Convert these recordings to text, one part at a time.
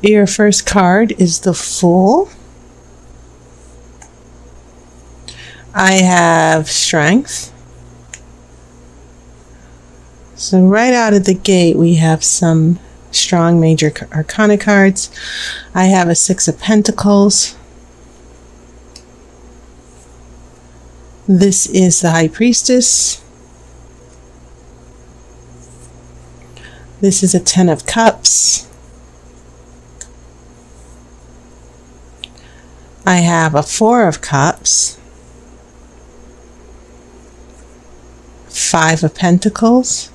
Your first card is the Fool. I have Strength. So right out of the gate, we have some strong major arcana cards. I have a Six of Pentacles. This is the High Priestess. This is a Ten of Cups. I have a Four of Cups. Five of Pentacles.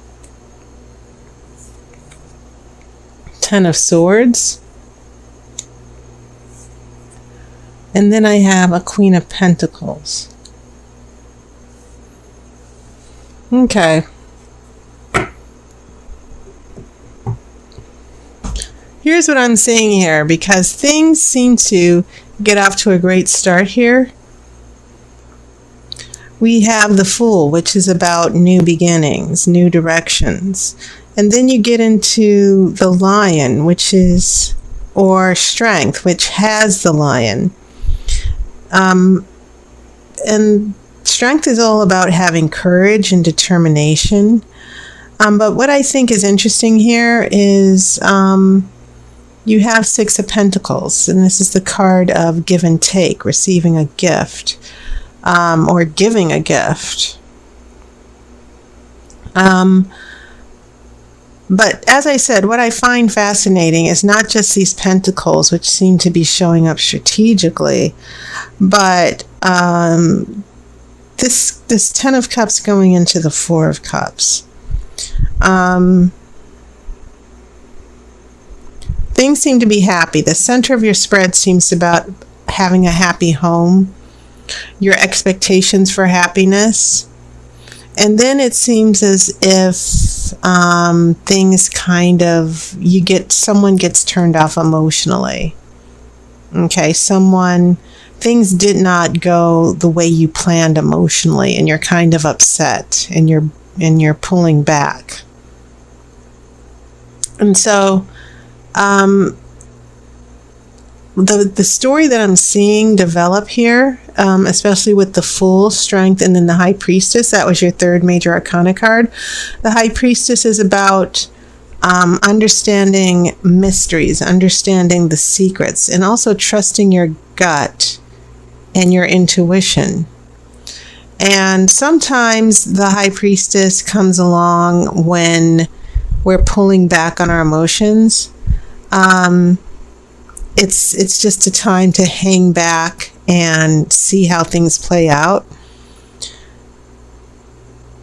Ten of Swords. And then I have a Queen of Pentacles. Okay. Here's what I'm seeing here, because things seem to get off to a great start here. We have the Fool, which is about new beginnings, new directions. And then you get into the Lion, which is, or Strength, which has the Lion. And Strength is all about having courage and determination. But what I think is interesting here is you have Six of Pentacles, and this is the card of give and take, receiving a gift, or giving a gift. But as I said, what I find fascinating is not just these pentacles, which seem to be showing up strategically, but this Ten of Cups going into the Four of Cups. Things seem to be happy. The center of your spread seems about having a happy home, your expectations for happiness. And then it seems as if things kind of, someone gets turned off emotionally. Okay, things did not go the way you planned emotionally, and you're kind of upset, and you're pulling back. And so the story that I'm seeing develop here, especially with the Fool, Strength, and then the High Priestess, that was your third major arcana card. The High Priestess is about understanding mysteries, understanding the secrets, and also trusting your gut and your intuition. And sometimes the High Priestess comes along when we're pulling back on our emotions. It's just a time to hang back and see how things play out.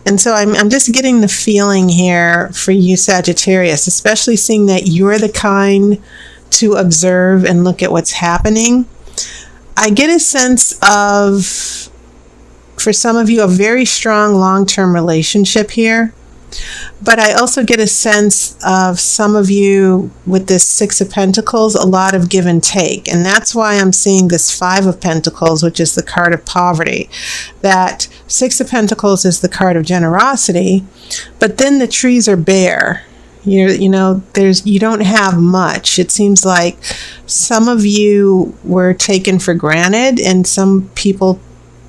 And so I'm just getting the feeling here for you, Sagittarius, especially seeing that you're the kind to observe and look at what's happening. I get a sense of, for some of you, a very strong long-term relationship here. But I also get a sense of some of you with this Six of Pentacles, a lot of give and take. And that's why I'm seeing this Five of Pentacles, which is the card of poverty. That Six of Pentacles is the card of generosity, but then the trees are bare. You don't have much. It seems like some of you were taken for granted, and some people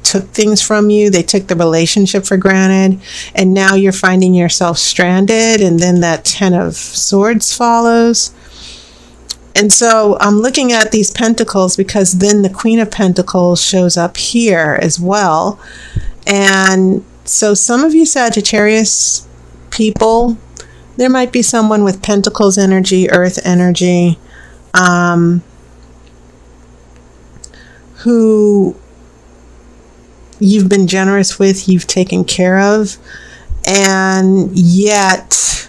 took things from you. They took the relationship for granted, and now you're finding yourself stranded, and then that Ten of Swords follows. And so I'm looking at these pentacles because then the Queen of Pentacles shows up here as well. And so some of you Sagittarius people, there might be someone with Pentacles energy, Earth energy, who you've been generous with, you've taken care of, and yet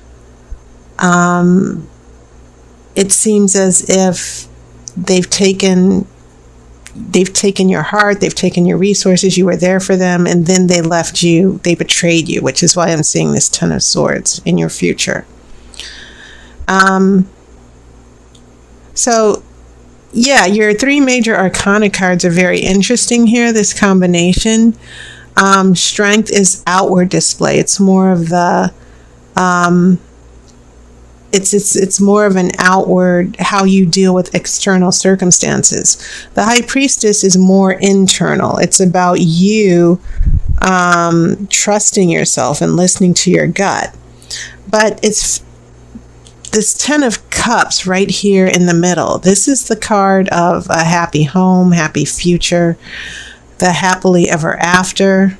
it seems as if they've taken your heart, they've taken your resources, you were there for them, and then they left you, they betrayed you, which is why I'm seeing this Ten of Swords in your future. So yeah, your three major arcana cards are very interesting here, this combination. Strength is outward display. It's more of the it's more of an outward, how you deal with external circumstances. The High Priestess is more internal. It's about you trusting yourself and listening to your gut. But it's this 10 of Cups right here in the middle. This is the card of a happy home, happy future, the happily ever after.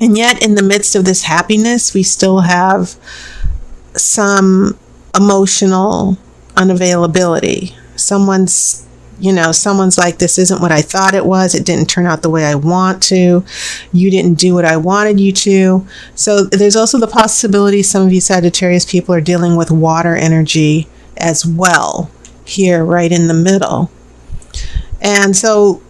And yet in the midst of this happiness, we still have some emotional unavailability. Someone's like, this isn't what I thought it was. It didn't turn out the way I want to. You didn't do what I wanted you to. So there's also the possibility some of you Sagittarius people are dealing with water energy as well, here right in the middle. And so,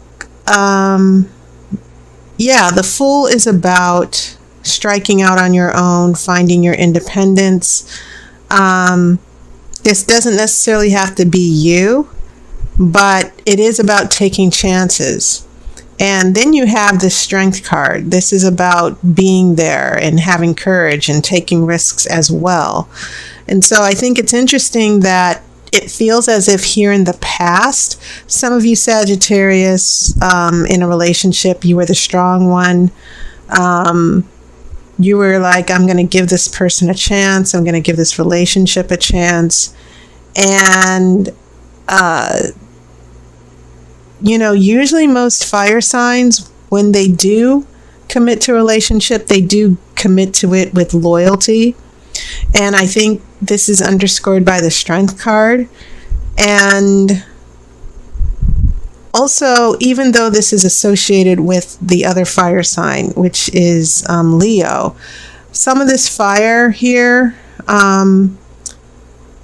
the Fool is about striking out on your own, finding your independence. This doesn't necessarily have to be you, but it is about taking chances. And then you have the Strength card. This is about being there and having courage and taking risks as well. And so I think it's interesting that it feels as if here in the past, some of you Sagittarius in a relationship, you were the strong one. You were like, I'm going to give this person a chance. I'm going to give this relationship a chance. And usually most fire signs, when they do commit to a relationship, they do commit to it with loyalty. And I think this is underscored by the Strength card. And also, even though this is associated with the other fire sign, which is Leo, some of this fire here,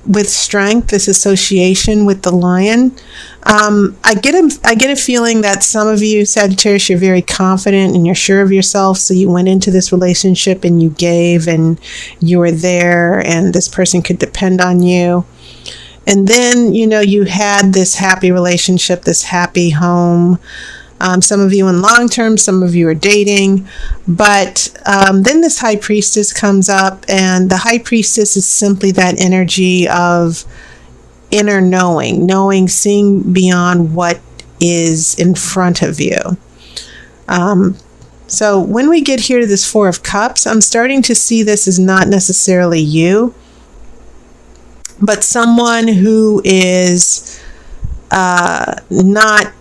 with Strength, this association with the Lion, I get a feeling that some of you Sagittarius, you're very confident and you're sure of yourself, so you went into this relationship and you gave and you were there and this person could depend on you. And then, you had this happy relationship, this happy home. Some of you in long term, some of you are dating. But then this High Priestess comes up, and the High Priestess is simply that energy of inner knowing, seeing beyond what is in front of you. So when we get here to this Four of Cups, I'm starting to see this as not necessarily you, but someone who is not.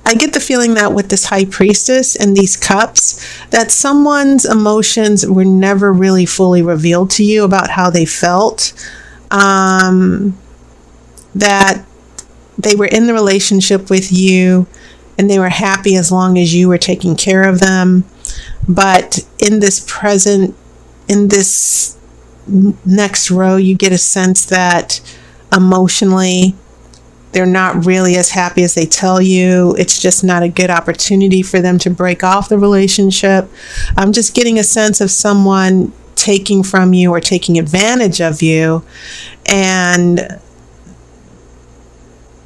I get the feeling that with this High Priestess and these cups, that someone's emotions were never really fully revealed to you about how they felt. That they were in the relationship with you and they were happy as long as you were taking care of them. But in this next row, you get a sense that emotionally, they're not really as happy as they tell you. It's just not a good opportunity for them to break off the relationship. I'm just getting a sense of someone taking from you or taking advantage of you, and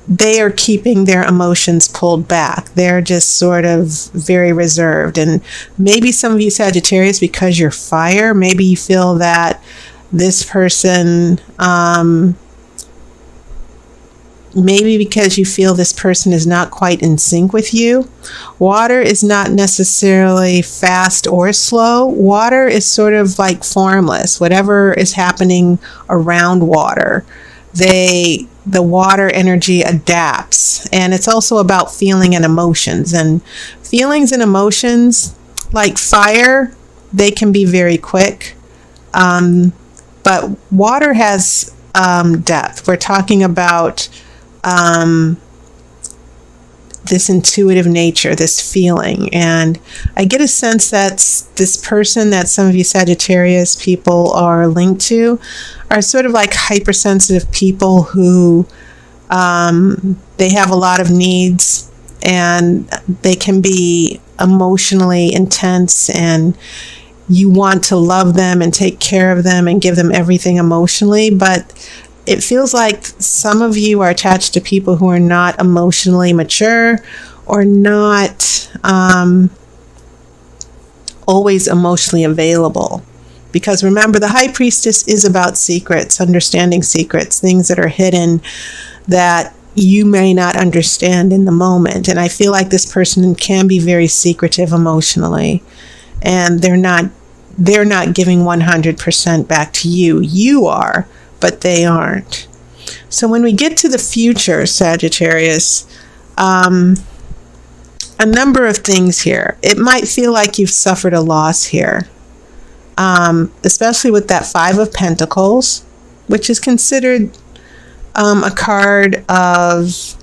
they are keeping their emotions pulled back. They're just sort of very reserved. And maybe some of you Sagittarius, because you're fire, maybe you feel that this person, maybe because you feel this person is not quite in sync with you. Water is not necessarily fast or slow. Water is sort of like formless. Whatever is happening around water, the water energy adapts. And it's also about feeling and emotions. And feelings and emotions, like fire, they can be very quick. But water has depth. We're talking about this intuitive nature, this feeling. And I get a sense that this person that some of you Sagittarius people are linked to are sort of like hypersensitive people who they have a lot of needs and they can be emotionally intense, and you want to love them and take care of them and give them everything emotionally, but it feels like some of you are attached to people who are not emotionally mature or not always emotionally available. Because remember, the High Priestess is about secrets, understanding secrets, things that are hidden that you may not understand in the moment. And I feel like this person can be very secretive emotionally, and they're not giving 100% back to you. You are, but they aren't. So when we get to the future, Sagittarius, a number of things here. It might feel like you've suffered a loss here, especially with that Five of Pentacles, which is considered a card of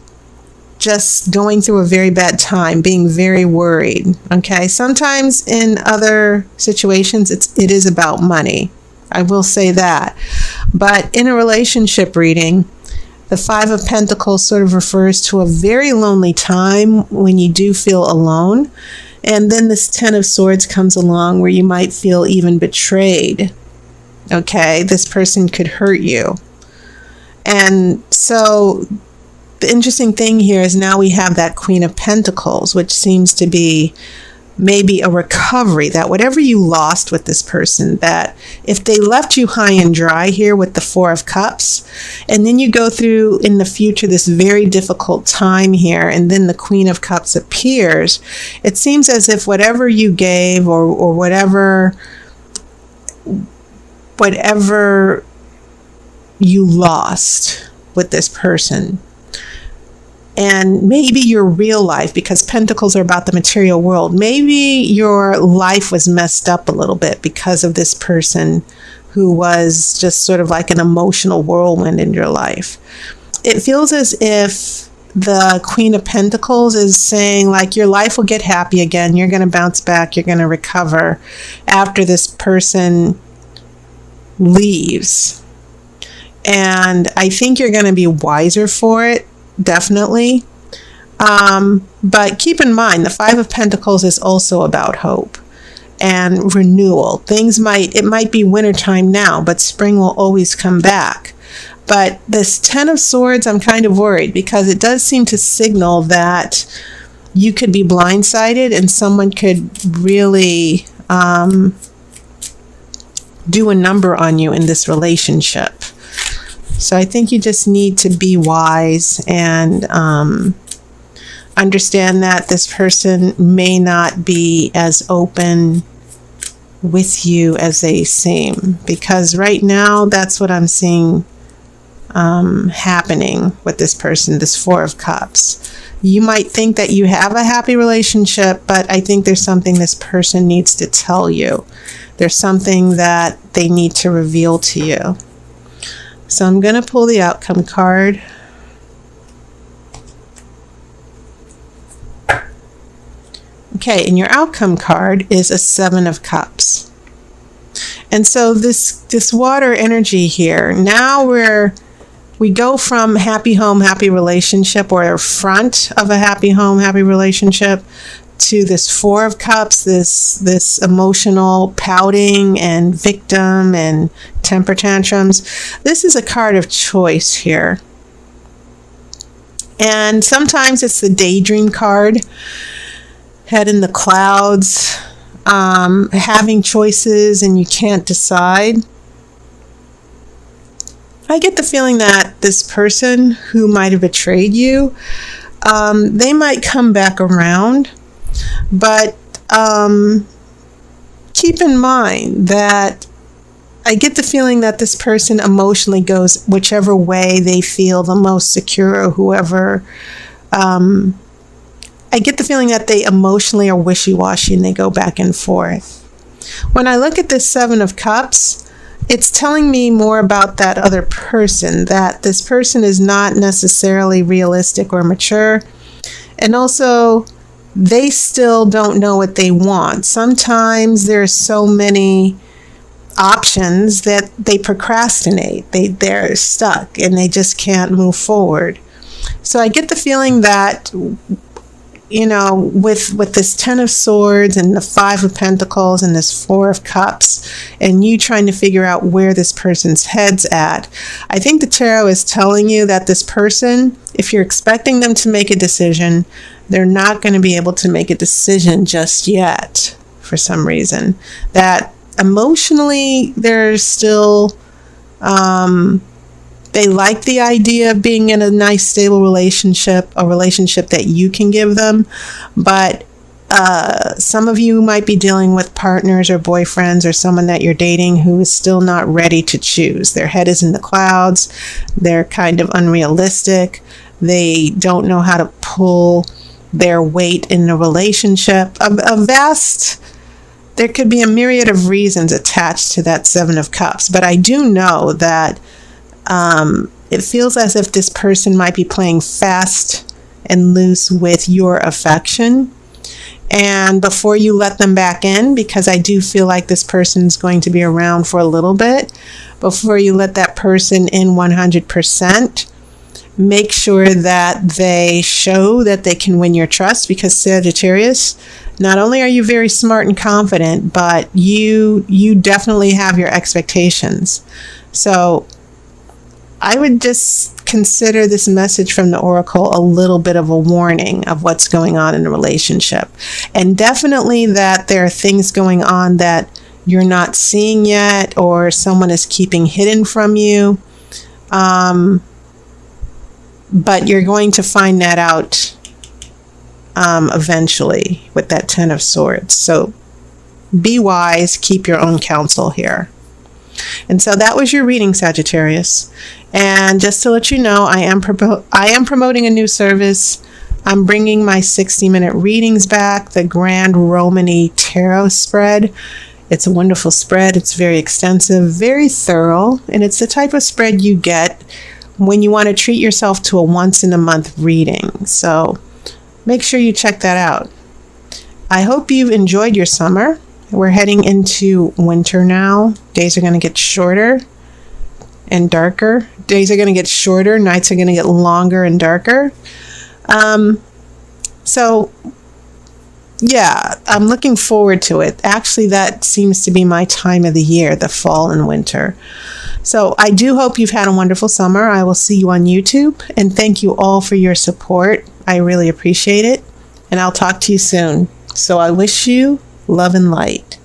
just going through a very bad time, being very worried. Okay, sometimes in other situations it is about money. I will say that. But in a relationship reading, the Five of Pentacles sort of refers to a very lonely time when you do feel alone. And then this Ten of Swords comes along where you might feel even betrayed. Okay, this person could hurt you. And so the interesting thing here is now we have that Queen of Pentacles, which seems to be maybe a recovery, that whatever you lost with this person, that if they left you high and dry here with the Four of Cups, and then you go through in the future this very difficult time here, and then the Queen of Cups appears, it seems as if whatever you gave or whatever you lost with this person, and maybe your real life, because Pentacles are about the material world, maybe your life was messed up a little bit because of this person who was just sort of like an emotional whirlwind in your life. It feels as if the Queen of Pentacles is saying, like, your life will get happy again. You're going to bounce back. You're going to recover after this person leaves. And I think you're going to be wiser for it. Definitely. But keep in mind, the Five of Pentacles is also about hope and renewal. It might be wintertime now, but spring will always come back. But this Ten of Swords, I'm kind of worried because it does seem to signal that you could be blindsided and someone could really do a number on you in this relationship. So I think you just need to be wise and understand that this person may not be as open with you as they seem, because right now that's what I'm seeing happening with this person, this Four of Cups. You might think that you have a happy relationship, but I think there's something this person needs to tell you. There's something that they need to reveal to you. So I'm going to pull the outcome card. Okay, and your outcome card is a Seven of Cups. And so this water energy here, now we go from happy home, happy relationship, or front of a happy home, happy relationship, to this Four of Cups, this emotional pouting and victim and temper tantrums. This is a card of choice here. And sometimes it's the daydream card, head in the clouds, having choices and you can't decide. I get the feeling that this person who might have betrayed you, they might come back around. But keep in mind that I get the feeling that this person emotionally goes whichever way they feel the most secure, or whoever. I get the feeling that they emotionally are wishy-washy and they go back and forth. When I look at this Seven of Cups, it's telling me more about that other person, that this person is not necessarily realistic or mature. And also, they still don't know what they want. Sometimes there's so many options that they procrastinate. They're stuck and they just can't move forward. So I get the feeling that, you know, with this Ten of Swords and the Five of Pentacles and this Four of Cups, and you trying to figure out where this person's head's at, I think the tarot is telling you that this person, if you're expecting them to make a decision, they're not going to be able to make a decision just yet for some reason. That emotionally, they're still, they like the idea of being in a nice, stable relationship, a relationship that you can give them. But some of you might be dealing with partners or boyfriends or someone that you're dating who is still not ready to choose. Their head is in the clouds. They're kind of unrealistic. They don't know how to pull their weight in the relationship. There could be a myriad of reasons attached to that Seven of Cups. But I do know that it feels as if this person might be playing fast and loose with your affection. And before you let them back in, because I do feel like this person's going to be around for a little bit, before you let that person in 100%, make sure that they show that they can win your trust, because Sagittarius, not only are you very smart and confident, but you definitely have your expectations. So I would just consider this message from the Oracle a little bit of a warning of what's going on in the relationship. And definitely that there are things going on that you're not seeing yet, or someone is keeping hidden from you. But you're going to find that out eventually with that Ten of Swords. So be wise, keep your own counsel here. And so that was your reading, Sagittarius. And just to let you know, I am promoting a new service. I'm bringing my 60-minute readings back, the Grand Romany Tarot spread. It's a wonderful spread. It's very extensive, very thorough, and it's the type of spread you get when you want to treat yourself to a once-in-a-month reading. So make sure you check that out. I hope you've enjoyed your summer. We're heading into winter now. Days are going to get shorter and darker. Days are going to get shorter. Nights are going to get longer and darker. So, yeah, I'm looking forward to it. Actually, that seems to be my time of the year, the fall and winter. So I do hope you've had a wonderful summer. I will see you on YouTube. And thank you all for your support. I really appreciate it. And I'll talk to you soon. So I wish you love and light.